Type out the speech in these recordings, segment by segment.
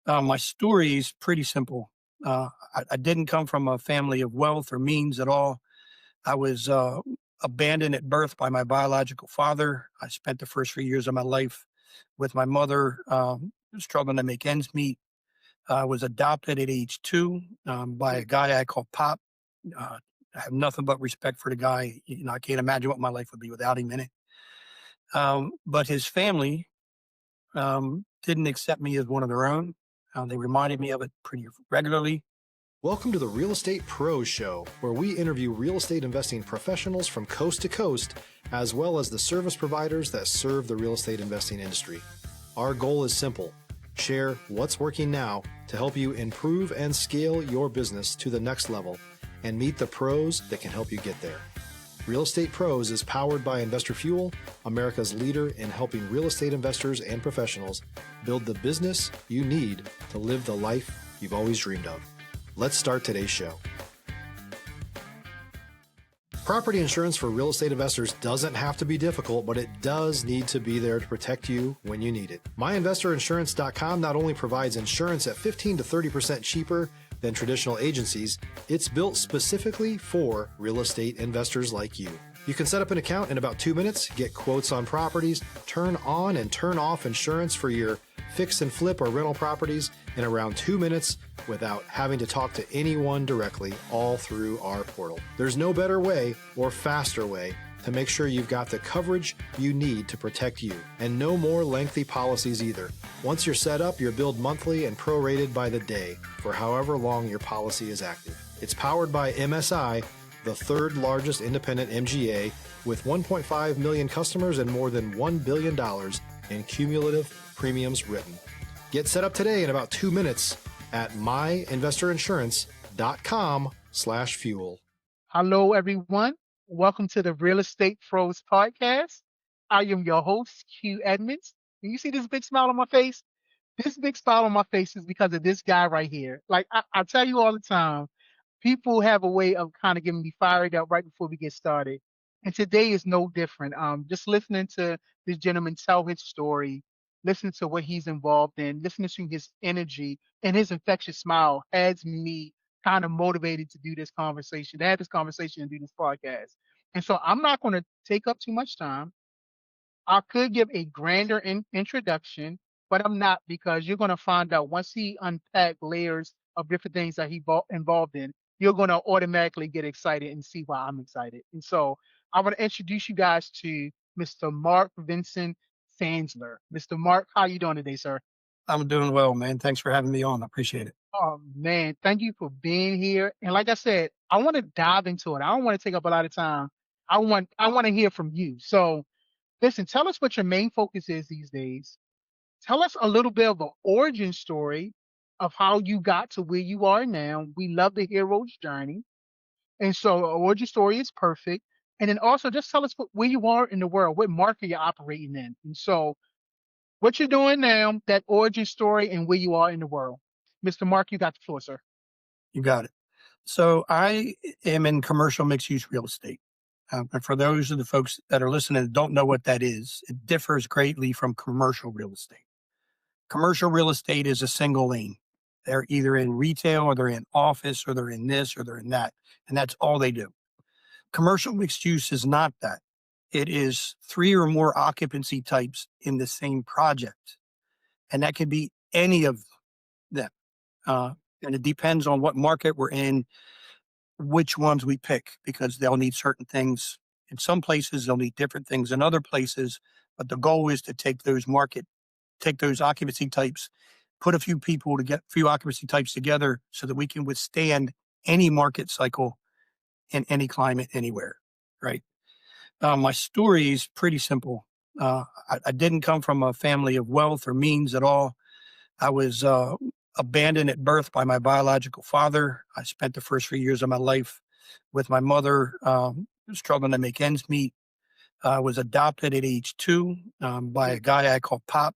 My story is pretty simple. I didn't come from a family of wealth or means at all. I was abandoned at birth by my biological father. I spent the first 3 years of my life with my mother, struggling to make ends meet. I was adopted at age 2 by a guy I call Pop. I have nothing but respect for the guy. I can't imagine what my life would be without him in it. But his family didn't accept me as one of their own. They reminded me of it pretty regularly. Welcome to the Real Estate Pros Show, where we interview real estate investing professionals from coast to coast, as well as the service providers that serve the real estate investing industry. Our goal is simple: share what's working now to help you improve and scale your business to the next level and meet the pros that can help you get there. Real Estate Pros is powered by Investor Fuel, America's leader in helping real estate investors and professionals build the business you need to live the life you've always dreamed of. Let's start today's show. Property insurance for real estate investors doesn't have to be difficult, but it does need to be there to protect you when you need it. MyInvestorInsurance.com not only provides insurance at 15 to 30% cheaper than traditional agencies, it's built specifically for real estate investors like you. You can set up an account in about 2 minutes, get quotes on properties, turn on and turn off insurance for your fix and flip or rental properties in around 2 minutes without having to talk to anyone directly, all through our portal. There's no better way or faster way to make sure you've got the coverage you need to protect you, and no more lengthy policies either. Once you're set up, you're billed monthly and prorated by the day for however long your policy is active. It's powered by MSI, the third largest independent MGA, with 1.5 million customers and more than $1 billion in cumulative premiums written. Get set up today in about 2 minutes at myinvestorinsurance.com/fuel. Hello, everyone. Welcome to the Real Estate Pros Podcast. I am your host, Q Edmonds. And you see this big smile on my face? This big smile on my face is because of this guy right here. Like I tell you all the time, people have a way of kind of getting me fired up right before we get started. And today is no different. Just listening to this gentleman tell his story, listening to what he's involved in, listening to his energy and his infectious smile has me kind of motivated to do this conversation, to have this conversation and do this podcast. And so I'm not going to take up too much time. I could give a grander introduction, but I'm not, because you're going to find out once he unpack layers of different things that he involved in, you're going to automatically get excited and see why I'm excited. And so I want to introduce you guys to Mr. Mark Vincent Fansler. Mr. Mark, how you doing today, sir? I'm doing well, man. Thanks for having me on. I appreciate it. Oh man, thank you for being here. And like I said, I want to dive into it. I don't want to take up a lot of time. I want to hear from you. So listen, tell us what your main focus is these days. Tell us a little bit of an origin story of how you got to where you are now. We love the hero's journey. And so an origin story is perfect. And then also just tell us where you are in the world, what market you're operating in. And so what you're doing now, that origin story, and where you are in the world. Mr. Mark, you got the floor, sir. You got it. So I am in commercial mixed-use real estate. And for those of the folks that are listening that don't know what that is, it differs greatly from commercial real estate. Commercial real estate is a single lane. They're either in retail or they're in office or they're in this or they're in that. And that's all they do. Commercial mixed use is not that. It is 3 or more occupancy types in the same project. And that can be any of them. And it depends on what market we're in, which ones we pick, because they'll need certain things. In some places, they'll need different things in other places. But the goal is to take those occupancy types, put a few occupancy types together so that we can withstand any market cycle in any climate anywhere, right? My story is pretty simple. I didn't come from a family of wealth or means at all. I was abandoned at birth by my biological father. I spent the first 3 years of my life with my mother, struggling to make ends meet. I was adopted at age 2 by a guy I call Pop.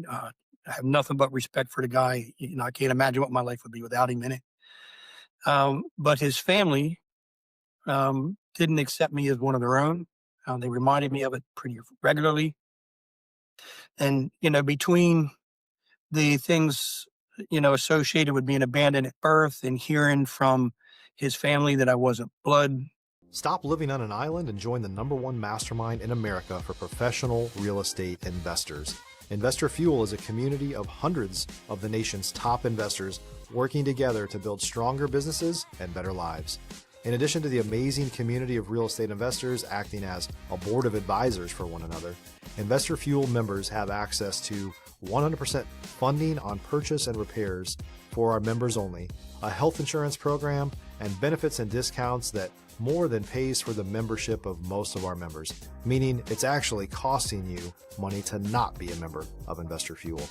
I have nothing but respect for the guy. I can't imagine what my life would be without him in it. But his family didn't accept me as one of their own. They reminded me of it pretty regularly. And, between the things associated with being abandoned at birth and hearing from his family that I wasn't blood. Stop living on an island and join the #1 mastermind in America for professional real estate investors. Investor Fuel is a community of hundreds of the nation's top investors working together to build stronger businesses and better lives. In addition to the amazing community of real estate investors acting as a board of advisors for one another, Investor Fuel members have access to 100% funding on purchase and repairs for our members only, a health insurance program, and benefits and discounts that more than pays for the membership of most of our members, meaning it's actually costing you money to not be a member of Investor Fuel.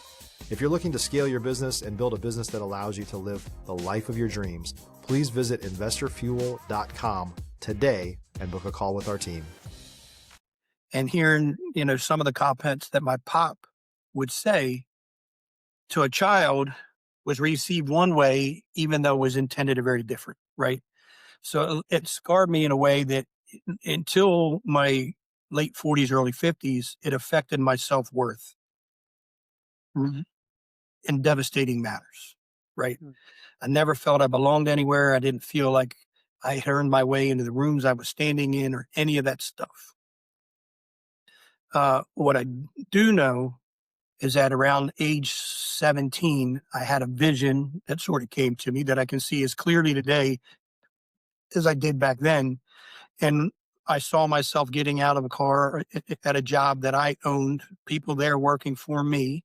If you're looking to scale your business and build a business that allows you to live the life of your dreams, please visit investorfuel.com today and book a call with our team. And hearing, some of the comments that my pop would say to a child was received one way, even though it was intended a very different, right? So it scarred me in a way that until my late 40s, early 50s, it affected my self-worth in devastating matters, right? I never felt I belonged anywhere. I didn't feel like I had earned my way into the rooms I was standing in or any of that stuff. What I do know is that around age 17, I had a vision that sort of came to me that I can see as clearly today as I did back then. And I saw myself getting out of a car at a job that I owned, people there working for me,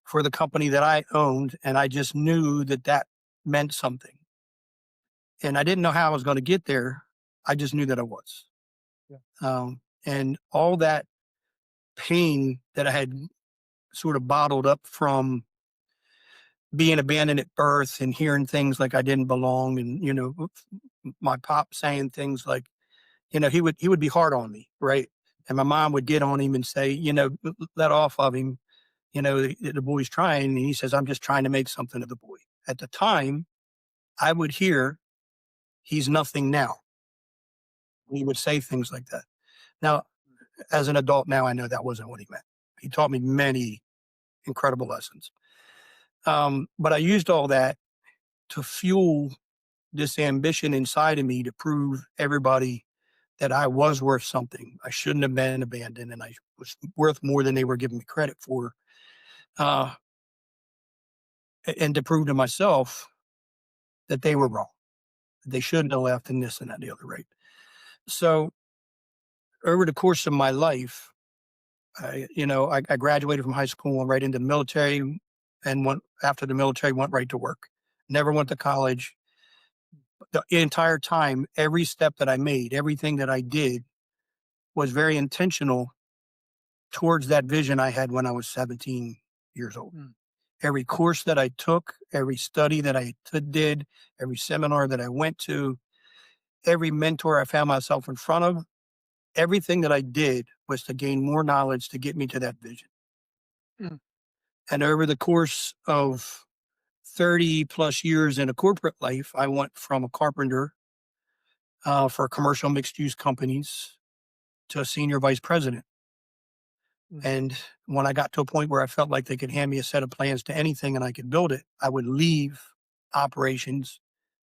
for the company that I owned. And I just knew that that meant something. And I didn't know how I was going to get there. I just knew that I was. Yeah. And all that pain that I had sort of bottled up from being abandoned at birth and hearing things like I didn't belong, and my pop saying things like, he would be hard on me, right? And my mom would get on him and say, let off of him, the boy's trying, and he says, I'm just trying to make something of the boy. At the time, I would hear, he's nothing now. He would say things like that. Now, as an adult now, I know that wasn't what he meant. He taught me many incredible lessons. But I used all that to fuel this ambition inside of me to prove everybody that I was worth something. I shouldn't have been abandoned, and I was worth more than they were giving me credit for. And to prove to myself that they were wrong. They shouldn't have left, and this and that and the other, right? So over the course of my life, I graduated from high school, went right into the military, and after the military, went right to work. Never went to college. The entire time, every step that I made, everything that I did was very intentional towards that vision I had when I was 17 years old. Every course that I took, every study that I did, every seminar that I went to, every mentor I found myself in front of, everything that I did was to gain more knowledge to get me to that vision. And over the course of 30 plus years in a corporate life, I went from a carpenter for commercial mixed use companies to a senior vice president. And when I got to a point where I felt like they could hand me a set of plans to anything and I could build it, I would leave operations,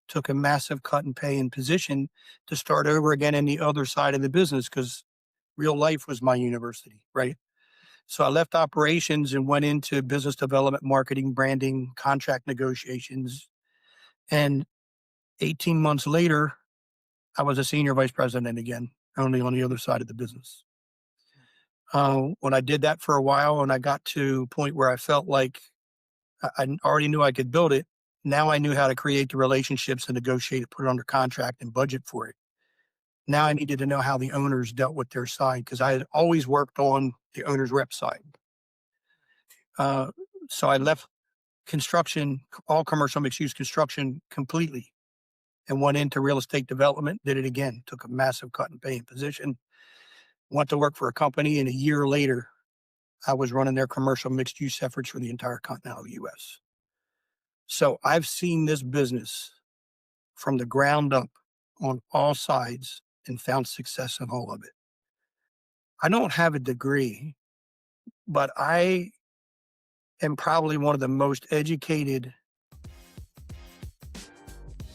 took a massive cut in pay and position to start over again in the other side of the business, because real life was my university, right? So I left operations and went into business development, marketing, branding, contract negotiations. And 18 months later, I was a senior vice president again, only on the other side of the business. When I did that for a while and I got to a point where I felt like I already knew I could build it, now I knew how to create the relationships and negotiate it, put it under contract and budget for it. Now I needed to know how the owners dealt with their side, because I had always worked on the owner's rep side. So I left construction, all commercial mixed use construction completely, and went into real estate development, did it again, took a massive cut in pay and position, went to work for a company, and a year later, I was running their commercial mixed use efforts for the entire continental US. So I've seen this business from the ground up on all sides and found success in all of it. I don't have a degree, but I am probably one of the most educated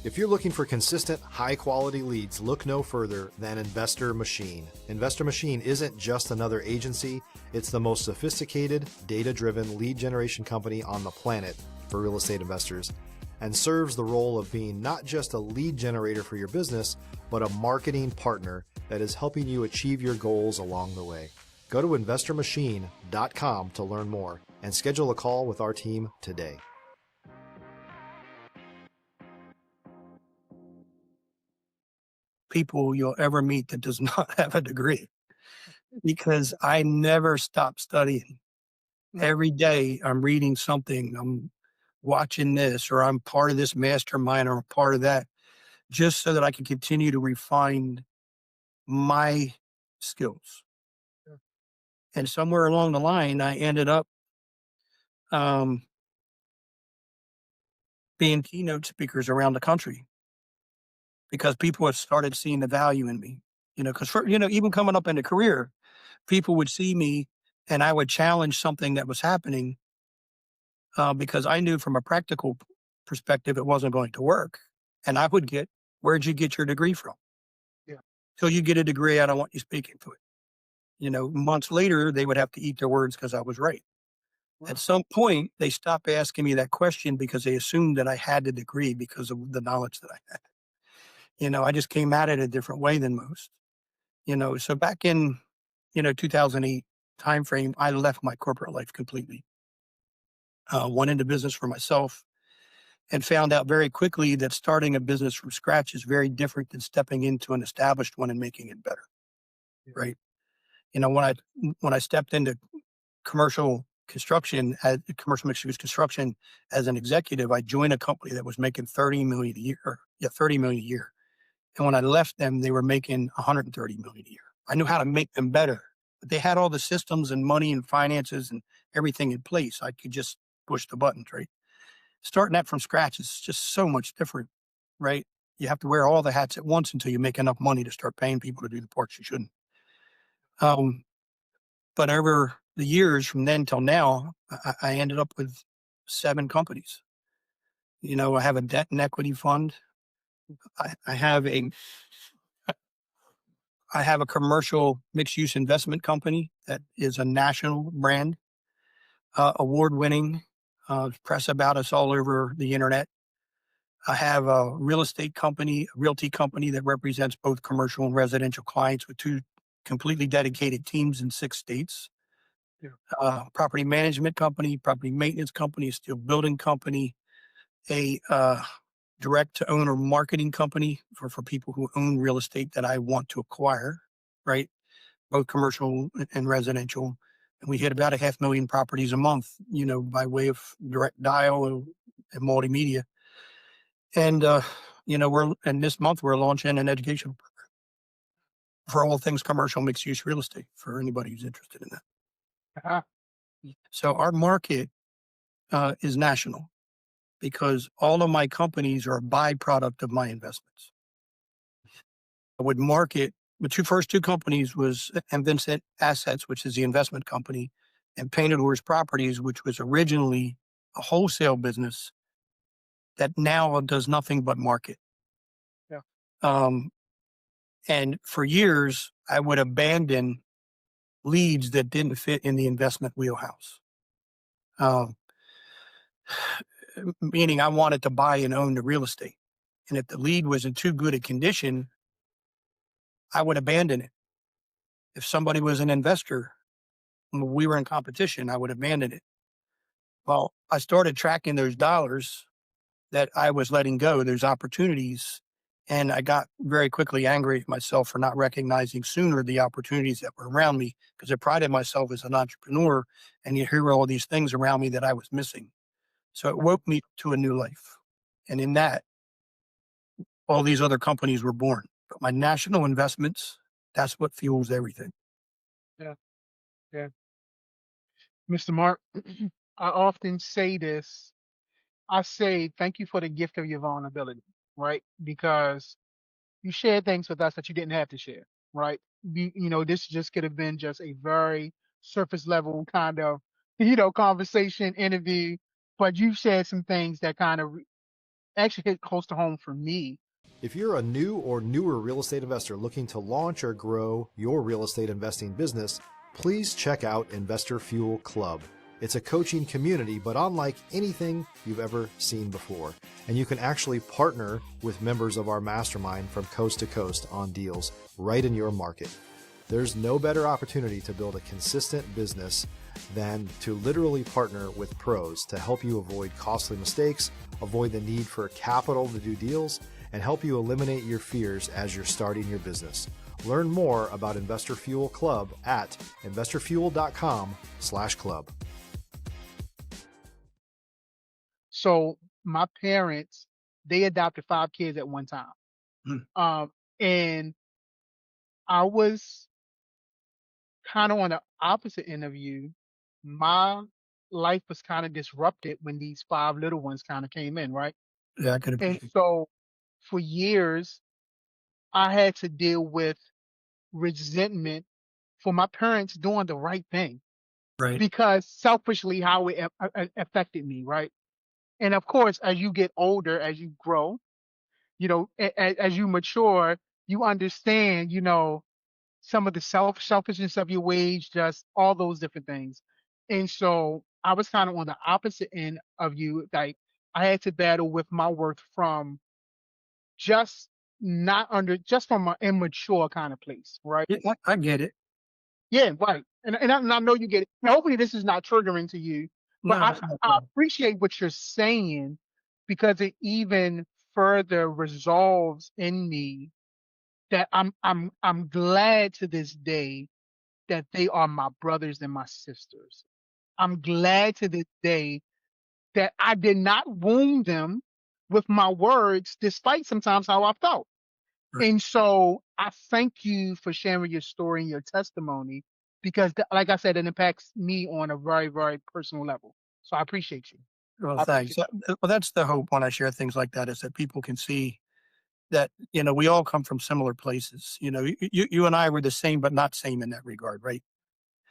If you're looking for consistent, high-quality leads, look no further than Investor Machine. Investor Machine isn't just another agency, it's the most sophisticated, data-driven lead generation company on the planet for real estate investors, and serves the role of being not just a lead generator for your business, but a marketing partner that is helping you achieve your goals along the way. Go to investormachine.com to learn more and schedule a call with our team today. People you'll ever meet that does not have a degree, because I never stop studying. Every day I'm reading something, I'm watching this, or I'm part of this mastermind or part of that, just so that I can continue to refine my skills. Yeah. And somewhere along the line, I ended up um, being keynote speakers around the country because people have started seeing the value in me. Because even coming up in the career, people would see me and I would challenge something that was happening because I knew from a practical perspective it wasn't going to work. And I would get, where'd you get your degree from? Yeah. So you get a degree, I don't want you speaking to it. Months later, they would have to eat their words because I was right. Wow. At some point, they stopped asking me that question because they assumed that I had the degree because of the knowledge that I had. I just came at it a different way than most. So back in 2008 timeframe, I left my corporate life completely. Went into business for myself and found out very quickly that starting a business from scratch is very different than stepping into an established one and making it better. Yeah. Right. When I stepped into commercial construction, as commercial mixed use construction, as an executive, I joined a company that was making 30 million a year. Yeah, 30 million a year. And when I left them, they were making 130 million a year. I knew how to make them better, but they had all the systems and money and finances and everything in place. I could just push the buttons, right? Starting that from scratch is just so much different, right? You have to wear all the hats at once until you make enough money to start paying people to do the parts you shouldn't. Um, but over the years from then till now, I ended up with 7 companies. I have a debt and equity fund. I have a commercial mixed use investment company that is a national brand, award winning, press about us all over the internet. I have a real estate company, a realty company that represents both commercial and residential clients with 2 completely dedicated teams in 6 states. Yeah. Property management company, property maintenance company, steel building company, a direct to owner marketing company for people who own real estate that I want to acquire, right? Both commercial and residential. And we hit about 500,000 properties a month, by way of direct dial and multimedia. And, this month we're launching an educational program for all things commercial mixed use real estate for anybody who's interested in that. Uh-huh. So our market is national because all of my companies are a byproduct of my investments. I would market the first two companies was Vincent Assets, which is the investment company, and Painted Horse Properties, which was originally a wholesale business that now does nothing but market. Yeah. And for years, I would abandon leads that didn't fit in the investment wheelhouse. Meaning I wanted to buy and own the real estate. And if the lead was in too good a condition, I would abandon it. If somebody was an investor, we were in competition, I would abandon it. Well, I started tracking those dollars that I was letting go, those opportunities. And I got very quickly angry at myself for not recognizing sooner the opportunities that were around me because I prided myself as an entrepreneur. And you hear all these things around me that I was missing. So it woke me to a new life. And in that, all these other companies were born. But my national investments, that's what fuels everything. Yeah. Yeah. Mr. Mark, I often say this. I say thank you for the gift of your vulnerability, right? Because you shared things with us that you didn't have to share, right? This just could have been just a very surface level kind of, conversation, interview, but you shared some things that kind of actually hit close to home for me. If you're a new or newer real estate investor looking to launch or grow your real estate investing business, please check out Investor Fuel Club. It's a coaching community, but unlike anything you've ever seen before. And you can actually partner with members of our mastermind from coast to coast on deals right in your market. There's no better opportunity to build a consistent business than to literally partner with pros to help you avoid costly mistakes, avoid the need for capital to do deals, and help you eliminate your fears as you're starting your business. Learn more about Investor Fuel Club at investorfuel.com/club. So my parents, they adopted 5 kids at one time. Mm. And I was kind of on the opposite end of you. My life was kind of disrupted when these 5 little ones kind of came in, right? Yeah, I could And appreciate. so for years, I had to deal with resentment for my parents doing the right thing Right. because selfishly how it affected me, right? And of course, as you get older, as you grow, as you mature, you understand, some of the selfishness of your ways, just all those different things. And so I was kind of on the opposite end of you. Like I had to battle with my worth from just not under just from an immature kind of place, right? Yeah, I get it. Yeah, right. And I know you get it. Now, hopefully this is not triggering to you, but No, I, that's not a I problem. appreciate what you're saying because it even further resolves in me that I'm glad to this day that they are my brothers and my sisters. I'm glad to this day that I did not wound them with my words, despite sometimes how I felt. Right. And so I thank you for sharing your story and your testimony because, like I said, it impacts me on a very, very personal level. So I appreciate you. Well, I thanks. appreciate Well, that's the hope when I share things like that is that people can see that, we all come from similar places. You and I were the same, but not same in that regard, right?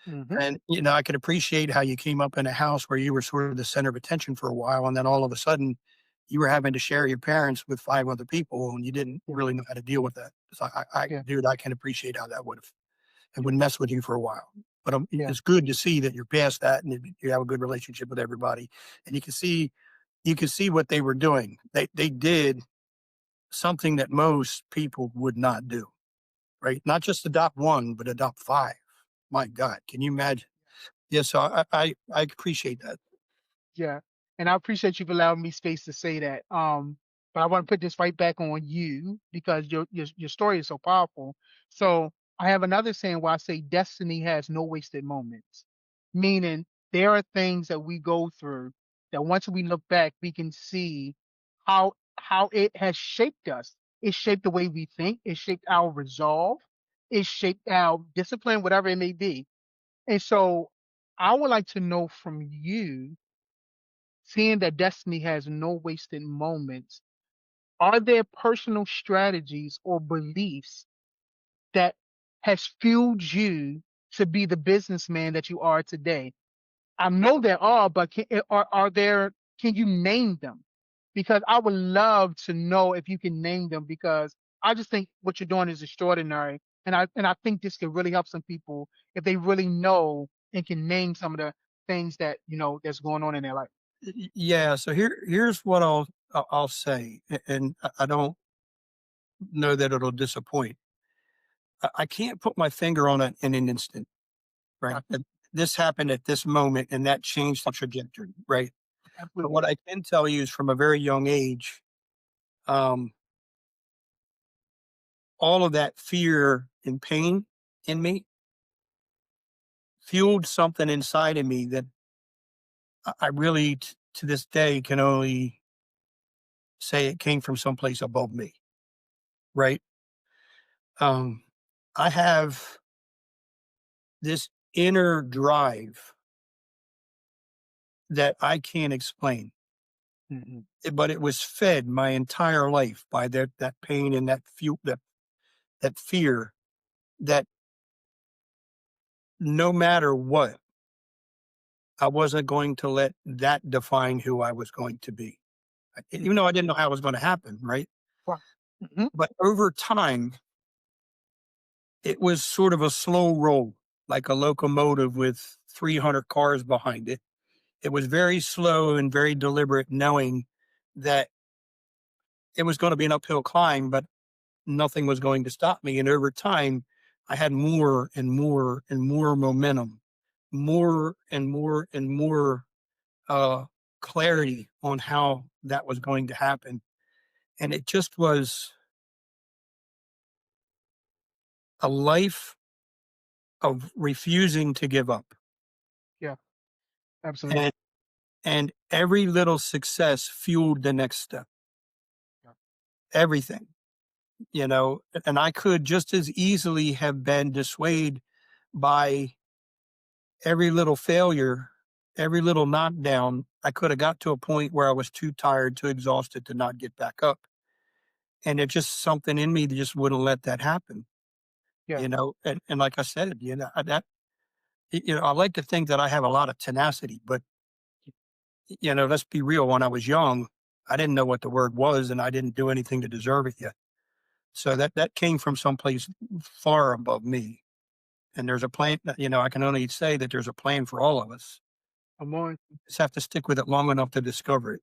you. And, I could appreciate how you came up in a house where you were sort of the center of attention for a while. And then all of a sudden you were having to share your parents with 5 other people and you didn't Yeah, really know how to deal with that. So yeah, dude, I can appreciate how that it would mess with you for a while. But yeah, it's good to see that you're past that and you have a good relationship with everybody. And you can see what they were doing. They did something that most people would not do, right? Not just adopt one, but adopt 5. My God, can you imagine? Yeah, so I appreciate that. yeah. And I appreciate you for allowing me space to say that. But I want to put this right back on you because your story is so powerful. So I have another saying where I say destiny has no wasted moments, meaning there are things that we go through that once we look back, we can see how it has shaped us. It shaped the way we think. It shaped our resolve. It shaped our discipline, whatever it may be. And so I would like to know from you, seeing that destiny has no wasted moments, are there personal strategies or beliefs that has fueled you to be the businessman that you are today? I know there are, but are there? Can you name them? Because I would love to know if you can name them. Because I just think what you're doing is extraordinary, and I think this could really help some people if they really know and can name some of the things that that's going on in their life. Yeah, so here's what I'll say, and I don't know that it'll disappoint. I can't put my finger on it in an instant, right? Got And this happened at this moment, and that changed the trajectory, right? But absolutely. what I can tell you is from a very young age, um, all of that fear and pain in me fueled something inside of me that I really, to this day, can only say it came from someplace above me, right? Um, I have this inner drive that I can't explain, Mhm. but it was fed my entire life by that pain and that fear that no matter what, I wasn't going to let that define who I was going to be. even though I didn't know how it was going to happen. Right. Wow. Hmm. But over time, it was sort of a slow roll, like a locomotive with 300 cars behind it. It was very slow and very deliberate, knowing that it was going to be an uphill climb, but nothing was going to stop me. And over time, I had more and more and more momentum, more and more and more uh, clarity on how that was going to happen. And it just was a life of refusing to give up. Yeah, absolutely. And and every little success fueled the next step. Yeah. Everything, and I could just as easily have been dissuaded by every little failure, every little knockdown. I could have got to a point where I was too tired, too exhausted to not get back up. And it just something in me that just wouldn't let that happen, Yeah. and like I said, I like to think that I have a lot of tenacity, but let's be real. When I was young, I didn't know what the word was, and I didn't do anything to deserve it yet. So that came from someplace far above me. And there's a plan. I can only say that there's a plan for all of us. Come on. Just have to stick with it long enough to discover it.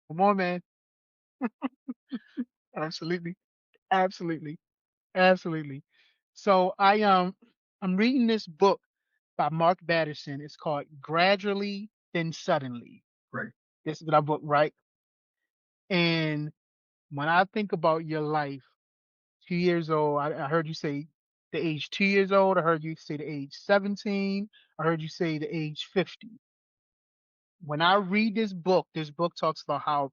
Come on, man. Absolutely. Absolutely. Absolutely. So I'm reading this book by Mark Batterson. It's called Gradually Then Suddenly. Right. This is what I book, right? And when I think about your life, 2 years old, I heard you say the age 2 years old. I heard you say the age 17. I heard you say the age 50. When I read this book talks about how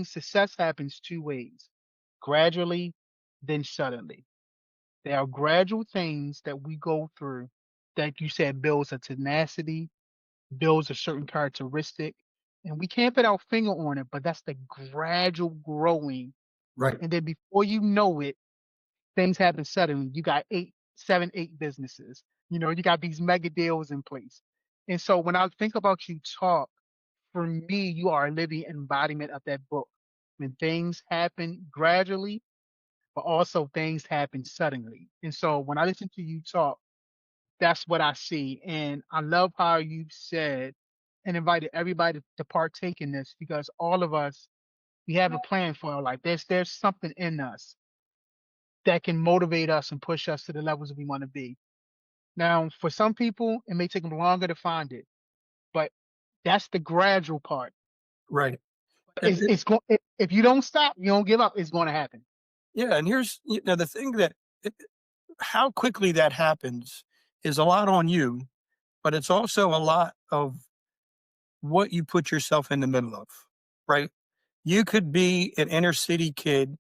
success happens two ways: gradually, then suddenly. There are gradual things that we go through that you said builds a tenacity, builds a certain characteristic. And we can't put our finger on it, but that's the gradual growing. Right. And then before you know it, things happen suddenly. You got 8 businesses. You got these mega deals in place. And so when I think about you talk, for me, you are a living embodiment of that book. When things happen gradually, but also things happen suddenly. And so when I listen to you talk, that's what I see. And I love how you said and invited everybody to partake in this, because all of us, we have a plan for our life. There's something in us that can motivate us and push us to the levels we want to be. Now, for some people, it may take them longer to find it, but that's the gradual part. Right. And It's going. If you don't stop, you don't give up, it's going to happen. yeah, and here's the thing how quickly that happens is a lot on you, but it's also a lot of what you put yourself in the middle of. Right. You could be an inner city kid.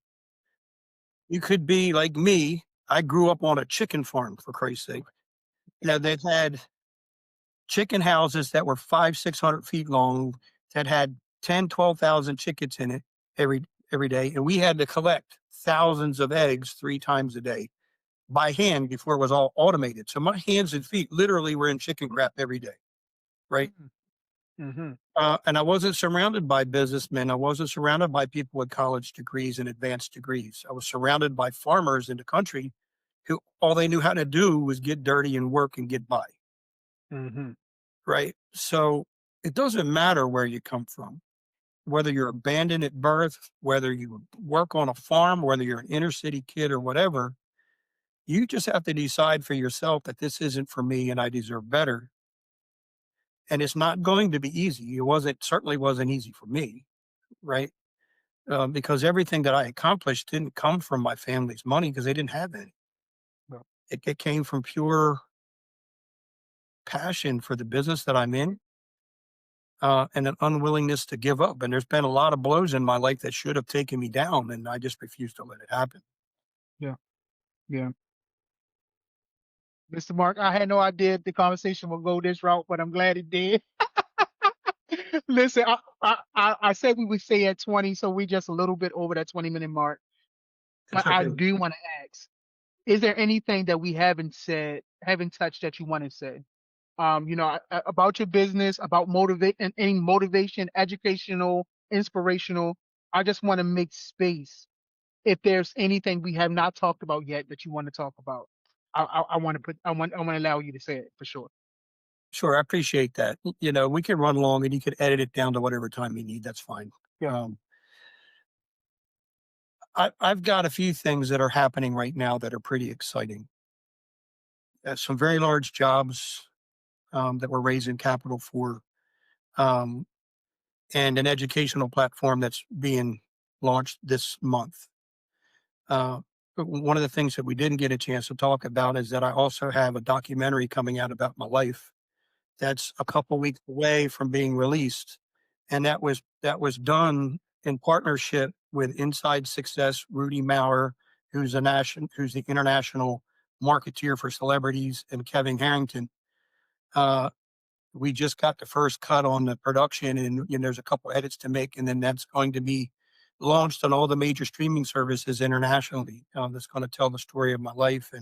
You could be like me. I grew up on a chicken farm, for Christ's sake. They've had chicken houses that were 600 feet long, that had 10, 12,000 chickens in it every day. And we had to collect thousands of eggs 3 times a day by hand before it was all automated. So my hands and feet literally were in chicken crap every day. Right. Mm-hmm. And I wasn't surrounded by businessmen. I wasn't surrounded by people with college degrees and advanced degrees. I was surrounded by farmers in the country who all they knew how to do was get dirty and work and get by. Mm-hmm. Right. So it doesn't matter where you come from, whether you're abandoned at birth, whether you work on a farm, whether you're an inner city kid or whatever. You just have to decide for yourself that this isn't for me and I deserve better. And it's not going to be easy. Certainly wasn't easy for me. Right. Because everything that I accomplished didn't come from my family's money because they didn't have any. Well, It came from pure passion for the business that I'm in, and an unwillingness to give up. And there's been a lot of blows in my life that should have taken me down, and I just refused to let it happen. yeah, yeah. Mr. Mark, I had no idea the conversation would go this route, but I'm glad it did. Listen, I said we would stay at 20, so we just a little bit over that 20-minute mark. It's But I okay. do want to ask, is there anything that we haven't said, haven't touched that you want to say? About your business, about motivate and any motivation, educational inspirational. I just want to make space. If there's anything we have not talked about yet that you want to talk about, I want to I want to allow you to say it for sure. Sure, I appreciate that. We can run long and you could edit it down to whatever time you need. That's fine. Yeah. Um, I've got a few things that are happening right now that are pretty exciting. Some very large jobs that we're raising capital for, um, and an educational platform that's being launched this month. Uh, but one of the things that we didn't get a chance to talk about is that I also have a documentary coming out about my life that's a couple weeks away from being released, and that was done in partnership with Inside Success, Rudy Maurer, who's the international marketeer for celebrities, and Kevin Harrington. Uh, we just got the first cut on the production, and there's a couple edits to make, and then that's going to be launched on all the major streaming services internationally. That's going to tell the story of my life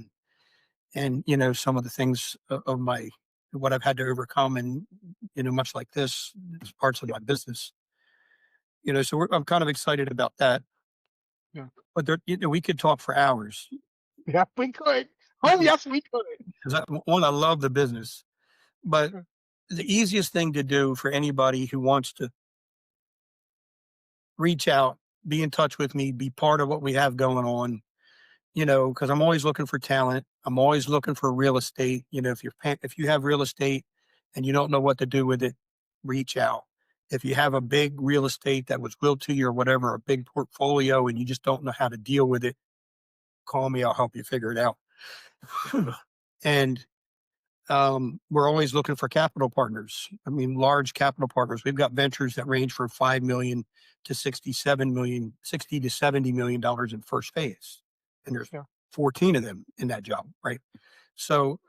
and some of the things of my what I've had to overcome, and much like this, it's parts of my business. So I'm kind of excited about that. Yeah. But we could talk for hours Yeah, we could. Oh, yes, we could. because I love the business. But the easiest thing to do for anybody who wants to reach out, be in touch with me, be part of what we have going on, because I'm always looking for talent. I'm always looking for real estate. If you have real estate and you don't know what to do with it, reach out. If you have a big real estate that was willed to you or whatever, a big portfolio, and you just don't know how to deal with it, call me. I'll help you figure it out. And we're always looking for capital partners. I mean, large capital partners. We've got ventures that range from 5 million to 67 million, 60 to $70 million in first phase, and there's Yeah. 14 of them in that job, right? So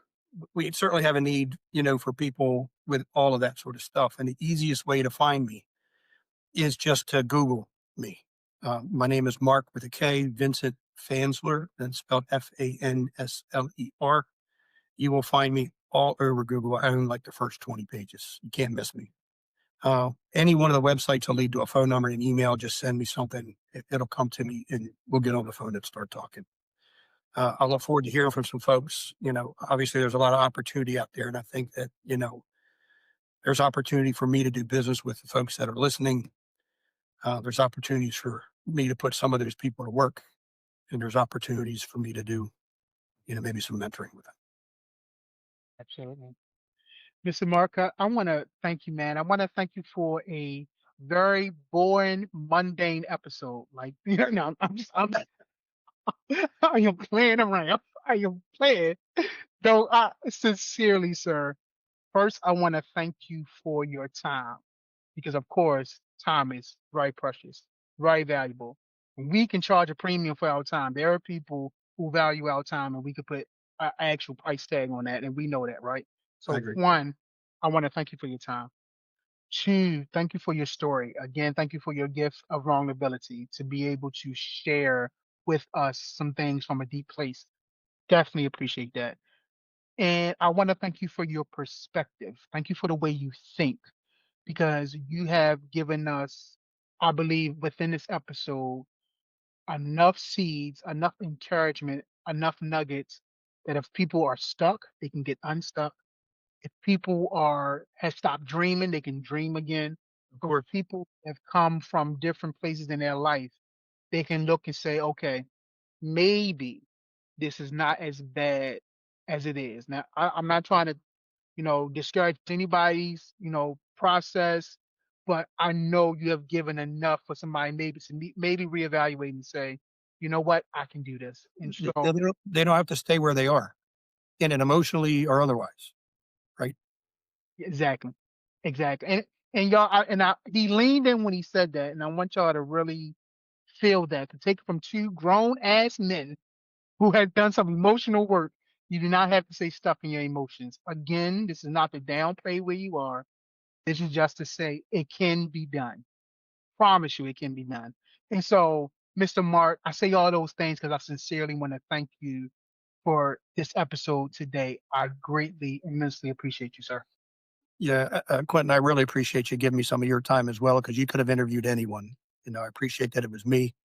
we certainly have a need, for people with all of that sort of stuff. And the easiest way to find me is just to Google me. My name is Mark with a K, Vincent Fansler, and spelled Fansler. You will find me all over Google. I own like the first 20 pages. You can't miss me. Any one of the websites will lead to a phone number and email. Just send me something. It'll come to me and we'll get on the phone and start talking. I look forward to hearing from some folks. Obviously there's a lot of opportunity out there. And I think that, there's opportunity for me to do business with the folks that are listening. There's opportunities for me to put some of those people to work. And there's opportunities for me to do, maybe some mentoring with them. Absolutely. Mr. Mark, I want to thank you, man. I want to thank you for a very boring, mundane episode. Like, no, I am playing around. I am playing. No, sincerely, sir. First, I want to thank you for your time because, of course, time is very precious, very valuable. We can charge a premium for our time. There are people who value our time, and we could put an actual price tag on that, and we know that, right? I So, agree. one, I want to thank you for your time. Two, thank you for your story. Again, thank you for your gift of vulnerability to be able to share with us some things from a deep place. Definitely appreciate that. And I want to thank you for your perspective. Thank you for the way you think because you have given us, I believe, within this episode, enough seeds, enough encouragement, enough nuggets that if people are stuck, they can get unstuck. If people have stopped dreaming, they can dream again. Of Or course. if people have come from different places in their life, they can look and say, okay, maybe this is not as bad as it is. Now, I'm not trying to discourage anybody's, process. But I know you have given enough for somebody maybe to maybe reevaluate and say, you know what, I can do this. And so, They don't have to stay where they are, in it emotionally or otherwise, right? exactly, exactly. And y'all, he leaned in when he said that, and I want y'all to really feel that to take it from two grown ass men who had done some emotional work. You do not have to say stuff in your emotions. Again, this is not to downplay where you are. This is just to say it can be done. Promise you it can be done. And so, Mr. Mark, I say all those things because I sincerely want to thank you for this episode today. I greatly, immensely appreciate you, sir. Yeah, Quentin, I really appreciate you giving me some of your time as well, because you could have interviewed anyone. I appreciate that it was me,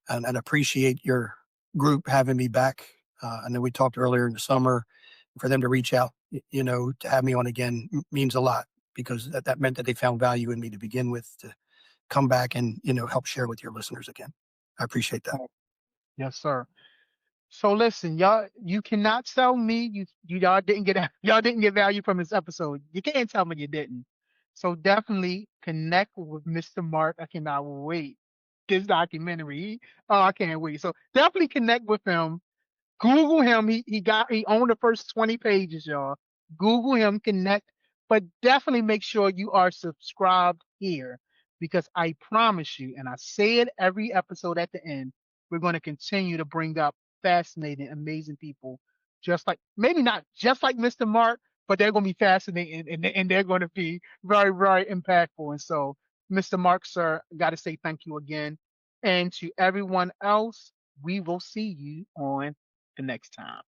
and appreciate your group having me back. And then we talked earlier in the summer for them to reach out, to have me on again means a lot, because that meant that they found value in me to begin with, to come back and, help share with your listeners again. I appreciate that. Yes, sir. So listen, y'all, you cannot tell me y'all didn't get y'all didn't get value from this episode. You can't tell me you didn't. So definitely connect with Mr. Mark. I cannot wait. This documentary. Oh, I can't wait. So definitely connect with him. Google him. He owned the first 20 pages, y'all. Google him, connect, but definitely make sure you are subscribed here, because I promise you, and I say it every episode at the end, we're going to continue to bring up fascinating, amazing people, just like, maybe not just like Mr. Mark, but they're going to be fascinating, and they're going to be very, very impactful. And so, Mr. Mark, sir, got to say thank you again. And to everyone else, we will see you on the next time.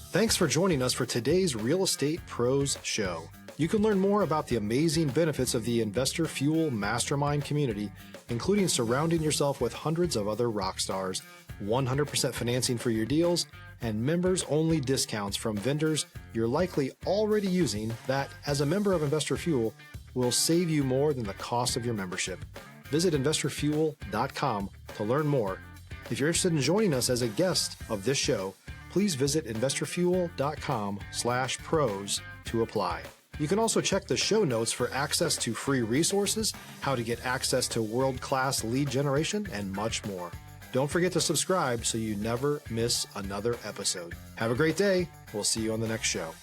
Thanks for joining us for today's Real Estate Pros Show. You can learn more about the amazing benefits of the Investor Fuel Mastermind community, including surrounding yourself with hundreds of other rock stars, 100% financing for your deals, and members-only discounts from vendors you're likely already using that, as a member of Investor Fuel, will save you more than the cost of your membership. Visit investorfuel.com to learn more. If you're interested in joining us as a guest of this show, please visit investorfuel.com/pros to apply. You can also check the show notes for access to free resources, how to get access to world-class lead generation, and much more. Don't forget to subscribe so you never miss another episode. Have a great day. We'll see you on the next show.